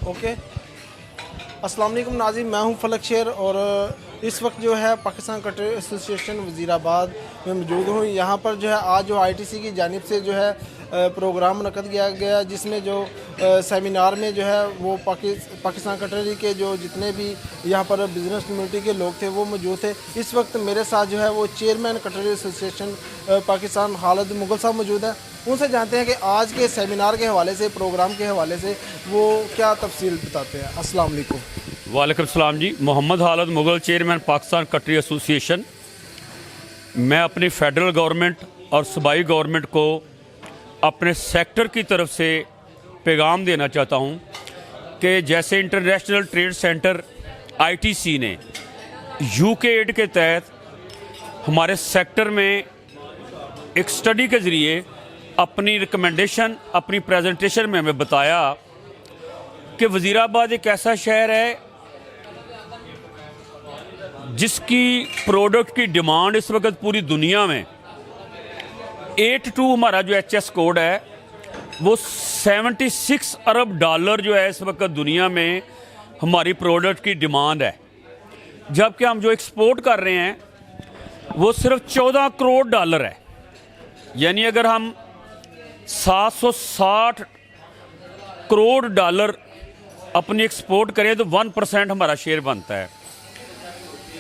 Okay. अस्सलाम वालेकुम नाज़रीन, मैं हूं फलक शेर और इस वक्त जो है पाकिस्तान कटर एसोसिएशन वज़ीराबाद में मौजूद हूं। यहां पर जो है आज जो आईटीसी की जानिब से जो है प्रोग्राम मुनक़्क़द किया गया, जिसमें जो सेमिनार में जो है वो पाकिस्तान कटरी के जो जितने भी यहाँ पर बिज़नेस कम्युनिटी के लोग थे वो मौजूद थे। इस वक्त मेरे साथ जो है वो चेयरमैन कटरी एसोसिएशन पाकिस्तान खालिद मुगल साहब मौजूद है। उनसे जानते हैं कि आज के सेमिनार के हवाले से, प्रोग्राम के हवाले से वो क्या तफसील बताते हैं। अस्सलाम वालेकुम। वालेकुम सलाम जी। मोहम्मद खालिद मुगल, चेयरमैन पाकिस्तान कटरी एसोसिएशन। मैं अपनी फेडरल गवर्नमेंट और सूबाई गवर्नमेंट को अपने सेक्टर की तरफ से पैगाम देना चाहता हूँ कि जैसे इंटरनेशनल ट्रेड सेंटर आईटीसी ने यूके एड के तहत हमारे सेक्टर में एक स्टडी के ज़रिए अपनी रिकमेंडेशन, अपनी प्रेजेंटेशन में हमें बताया कि वज़ीराबाद एक ऐसा शहर है जिसकी प्रोडक्ट की डिमांड इस वक्त पूरी दुनिया में 82 हमारा जो एचएस कोड है वो 76 अरब डॉलर जो है इस वक्त दुनिया में हमारी प्रोडक्ट की डिमांड है, जबकि हम जो एक्सपोर्ट कर रहे हैं वो सिर्फ 14 करोड़ डॉलर है। यानी अगर हम 760 करोड़ डॉलर अपनी एक्सपोर्ट करें तो 1% हमारा शेयर बनता है।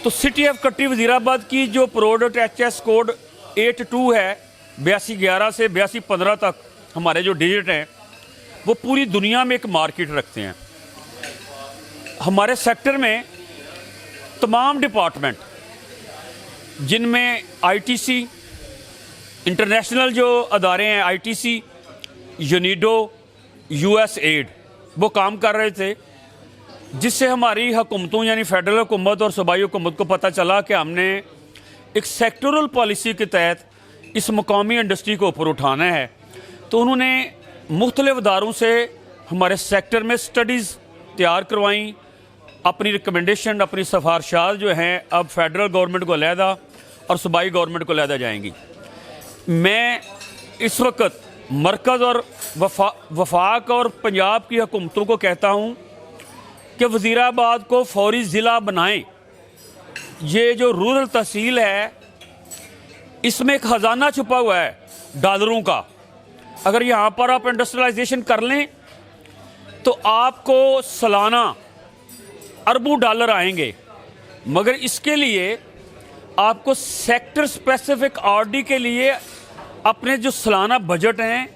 तो सिटी ऑफ कटरी वज़ीराबाद की जो प्रोडक्ट एचएस कोड 82 है, 8211 से 8215 तक हमारे जो डिजिट हैं वो पूरी दुनिया में एक मार्केट रखते हैं। हमारे सेक्टर में तमाम डिपार्टमेंट जिनमें आईटीसी, इंटरनेशनल जो अदारे हैं आईटीसी, यूनिडो, यूएस एड, वो काम कर रहे थे, जिससे हमारी हुकूमतों यानी फेडरल हुकूमत और सूबाई हुकूमत को पता चला कि हमने एक सेक्टरल पॉलिसी के तहत इस मुकामी इंडस्ट्री को ऊपर उठाना है। तो उन्होंने मुख्तलिफ इदारों से हमारे सेक्टर में स्टडीज़ तैयार करवाई, अपनी रिकमेंडेशन, अपनी सिफारिशात जो हैं अब फेडरल गवर्नमेंट को अलहदा और सूबाई गवर्नमेंट को अलहदा जाएंगी। मैं इस वक्त मरकज़ और वफाक और पंजाब की हुकूमतों को कहता हूँ कि वज़ीराबाद को फौरी ज़िला बनाएं। ये जो रूरल तहसील है इसमें एक ख़जाना छुपा हुआ है डॉलरों का। अगर यहाँ पर आप इंडस्ट्रियलाइजेशन कर लें तो आपको सालाना अरबों डॉलर आएंगे, मगर इसके लिए आपको सेक्टर स्पेसिफिक आरडी के लिए अपने जो सालाना बजट हैं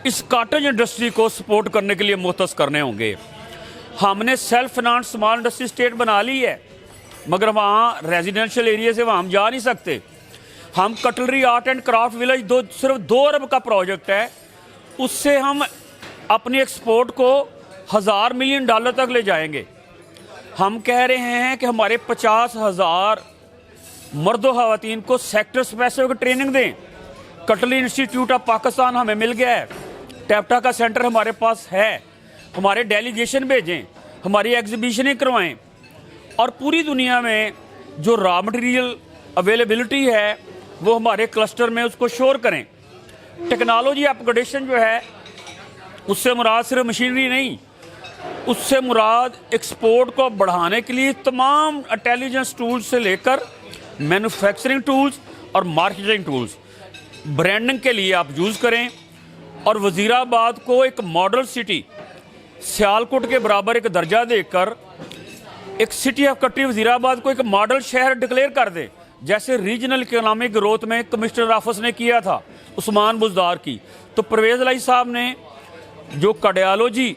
इस कॉटेज इंडस्ट्री को सपोर्ट करने के लिए मुख्तस करने होंगे। हमने self finance small industry state बना ली है, मगर वहाँ रेजिडेंशियल एरिया से वहाँ हम जा नहीं सकते। हम cutlery art and craft village सिर्फ 2 अरब का प्रोजेक्ट है, उससे हम अपनी एक्सपोर्ट को 1000 मिलियन डॉलर तक ले जाएंगे। हम कह रहे हैं कि हमारे 50,000 मर्दो ख़वातीन को सेक्टर स्पेसिफिक ट्रेनिंग दें। कटलरी इंस्टीट्यूट ऑफ पाकिस्तान हमें मिल गया है, टैप्टा का सेंटर हमारे पास है, हमारे डेलीगेशन भेजें, हमारी एग्जीबिशनें करवाएं और पूरी दुनिया में जो रॉ मटेरियल अवेलेबिलिटी है वो हमारे क्लस्टर में उसको शोर करें। टेक्नोलॉजी अपग्रेडेशन जो है उससे मुराद सिर्फ मशीनरी नहीं, उससे मुराद एक्सपोर्ट को बढ़ाने के लिए तमाम इंटेलिजेंस टूल्स से लेकर मैन्युफैक्चरिंग टूल्स और मार्केटिंग टूल्स ब्रांडिंग के लिए आप यूज़ करें। और वज़ीराबाद को एक मॉडल सिटी, सियालकोट के बराबर एक दर्जा देकर एक सिटी ऑफ कटरी वज़ीराबाद को एक मॉडल शहर डिक्लेयर कर दे, जैसे रीजनल इकोनॉमिक ग्रोथ में कमिश्नर ऑफिस ने किया था उस्मान बुज़दार की। तो परवेज़ अली साहब ने जो कार्डियोलॉजी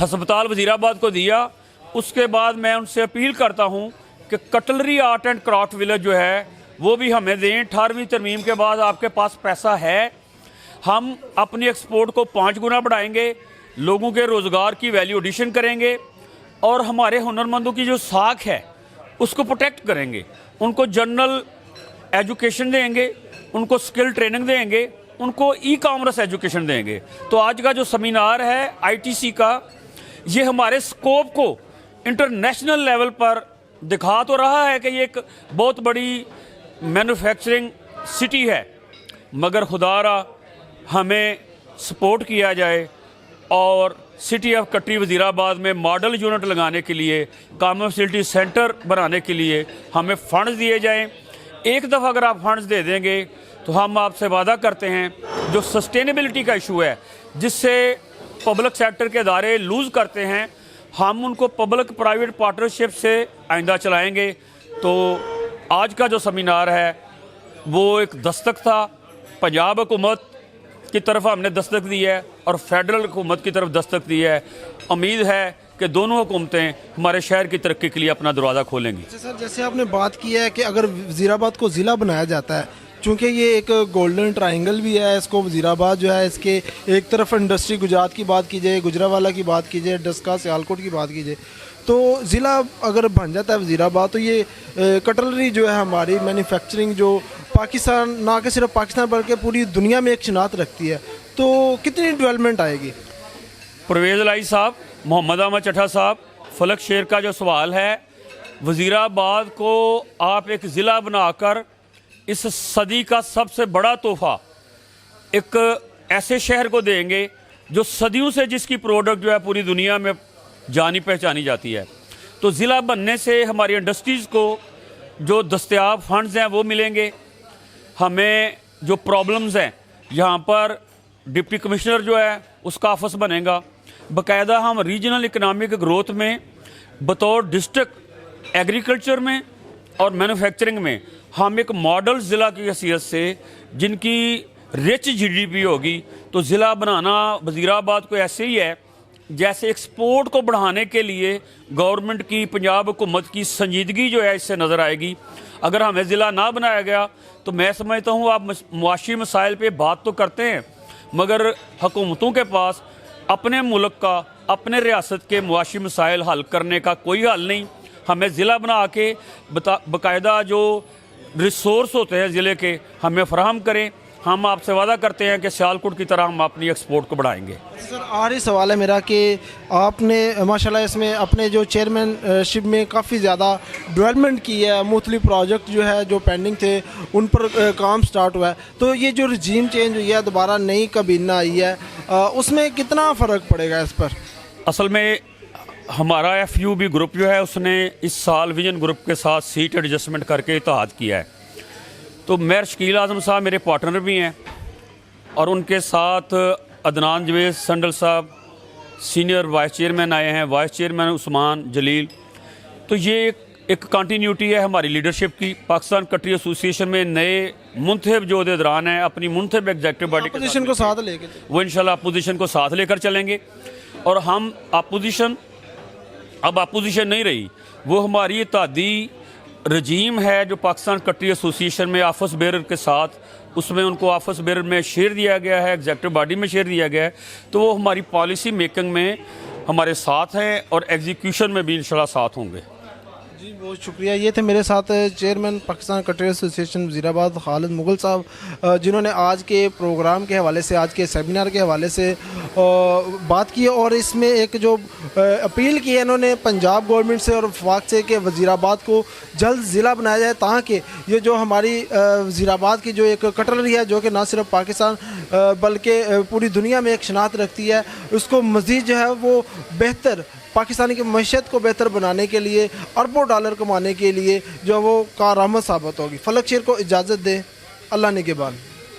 हस्पताल वज़ीराबाद को दिया, उसके बाद मैं उनसे अपील करता हूँ कि cutlery art and craft village जो है वो भी हमें दें। 18वीं तरमीम के बाद आपके पास पैसा है, हम अपनी एक्सपोर्ट को 5 गुना बढ़ाएंगे, लोगों के रोज़गार की वैल्यू एडिशन करेंगे और हमारे हुनरमंदों की जो साख है उसको प्रोटेक्ट करेंगे, उनको जनरल एजुकेशन देंगे, उनको स्किल ट्रेनिंग देंगे, उनको ई कॉमर्स एजुकेशन देंगे। तो आज का जो सेमिनार है आईटीसी का, ये हमारे स्कोप को इंटरनेशनल लेवल पर दिखा तो रहा है कि ये एक बहुत बड़ी मैन्युफैक्चरिंग सिटी है, मगर खुदारा हमें सपोर्ट किया जाए और सिटी ऑफ कटरी वज़ीराबाद में मॉडल यूनिट लगाने के लिए, कॉमन फैसिलिटी सेंटर बनाने के लिए हमें फ़ंड्स दिए जाएं। एक दफ़ा अगर आप फंड्स दे देंगे तो हम आपसे वादा करते हैं जो सस्टेनेबिलिटी का इशू है जिससे पब्लिक सेक्टर के इदारे लूज़ करते हैं, हम उनको पब्लिक प्राइवेट पार्टनरशिप से आइंदा चलाएंगे। तो आज का जो सेमिनार है वो एक दस्तक था, पंजाब हुकूमत की तरफ हमने दस्तक दी है और फेडरल हुकूमत की तरफ दस्तक दी है। उम्मीद है कि दोनों हुकूमतें हमारे शहर की तरक्की के लिए अपना दरवाज़ा खोलेंगी। सर, जैसे आपने बात की है कि अगर वज़ीराबाद को ज़िला बनाया जाता है, चूँकि ये एक गोल्डन ट्रायंगल भी है, इसको वज़ीराबाद जो है इसके एक तरफ इंडस्ट्री गुजरात की बात कीजिए, गुजरावाला की बात कीजिए, डस्का सियालकोट की बात कीजिए, तो ज़िला अगर बन जाता है वज़ीराबाद तो ये कटलरी जो है हमारी मैन्युफैक्चरिंग जो पाकिस्तान, ना कि सिर्फ पाकिस्तान बल्कि पूरी दुनिया में एक शिनाख्त रखती है, तो कितनी डेवलपमेंट आएगी? परवेज़ लाई साहब, मोहम्मद अहमद चट्ठा साहब, फलक शेर का जो सवाल है, वज़ीराबाद को आप एक ज़िला बनाकर इस सदी का सबसे बड़ा तोहफ़ा एक ऐसे शहर को देंगे जो सदियों से जिसकी प्रोडक्ट जो है पूरी दुनिया में जानी पहचानी जाती है। तो ज़िला बनने से हमारी इंडस्ट्रीज़ को जो दस्तयाब फंड्स हैं वो मिलेंगे। हमें जो प्रॉब्लम्स हैं यहाँ पर डिप्टी कमिश्नर जो है उसका ऑफिस बनेगा। बाकायदा हम रीजनल इकनॉमिक ग्रोथ में बतौर डिस्ट्रिक्ट एग्रीकल्चर में और मैन्युफैक्चरिंग में हम एक मॉडल ज़िला की हैसियत से जिनकी रिच जीडीपी होगी, तो ज़िला बनाना वज़ीराबाद को ऐसे ही है जैसे एक्सपोर्ट को बढ़ाने के लिए गवर्नमेंट की, पंजाब हुकूमत की संजीदगी जो है इससे नज़र आएगी। अगर हमें ज़िला ना बनाया गया तो मैं समझता हूँ आप मुआशी मसाइल पे बात तो करते हैं मगर हुकूमतों के पास अपने मुल्क का, अपने रियासत के मुआशी मसाइल हल करने का कोई हल नहीं। हमें ज़िला बना के बाकायदा जो रिसोर्स होते हैं ज़िले के हमें फराहम करें। हम आपसे वादा करते हैं कि सियालकोट की तरह हम अपनी एक्सपोर्ट को बढ़ाएंगे। सर, आखिरी सवाल है मेरा कि आपने माशाल्लाह इसमें अपने जो चेयरमैनशिप में काफ़ी ज़्यादा डेवलपमेंट की है, मुख्तलिफ प्रोजेक्ट जो है जो पेंडिंग थे उन पर काम स्टार्ट हुआ है, तो ये जो रजीम चेंज हुई है, दोबारा नई काबीना आई है, उसमें कितना फ़र्क पड़ेगा इस पर? असल में हमारा FUB ग्रुप जो है उसने इस साल विजन ग्रुप के साथ सीट एडजस्टमेंट करके इत्तेहाद किया है। तो मेयर शकील आज़म साहब मेरे पार्टनर भी हैं और उनके साथ अदनान जवेद संडल साहब सीनियर वाइस चेयरमैन आए हैं, वाइस चेयरमैन उस्मान जलील। तो ये एक कंटिन्यूटी है हमारी लीडरशिप की। पाकिस्तान कटरी एसोसिएशन में नए मुंतखब जो अहदेदारान हैं अपनी मुंतखब एग्जेक्टिव बॉडी अपोजिशन को साथ लेके वो इंशाल्लाह अपोजिशन को साथ लेकर चलेंगे। और हम अपोजिशन अब अपोजिशन नहीं रही, वो हमारी इत्तेहादी रजीम है जो पाकिस्तान कटरी एसोसिएशन में ऑफिस बेरर के साथ, उसमें उनको ऑफिस बेरर में शेयर दिया गया है, एग्जेक्टिव बॉडी में शेयर दिया गया है। तो वो हमारी पॉलिसी मेकिंग में हमारे साथ हैं और एग्जीक्यूशन में भी इंशाल्लाह साथ होंगे। जी, बहुत शुक्रिया। ये थे मेरे साथ चेयरमैन पाकिस्तान कटरी एसोसिएशन वज़ीराबाद खालिद मुगल साहब, जिन्होंने आज के प्रोग्राम के हवाले से, आज के सेमिनार के हवाले से बात की और इसमें एक जो अपील की है इन्होंने पंजाब गवर्नमेंट से और वफाक से कि वज़ीराबाद को जल्द ज़िला बनाया जाए ताकि ये जो हमारी वज़ीराबाद की जो एक कटलरी है जो कि ना सिर्फ पाकिस्तान बल्कि पूरी दुनिया में एक शनाख्त रखती है, उसको मज़ीद जो है वो बेहतर पाकिस्तानी की मईशत को बेहतर बनाने के लिए, अरबों डॉलर कमाने के लिए जो वो कारआमद साबित होगी। फलक शेर को इजाज़त दें। अल्लाह ने के बाद।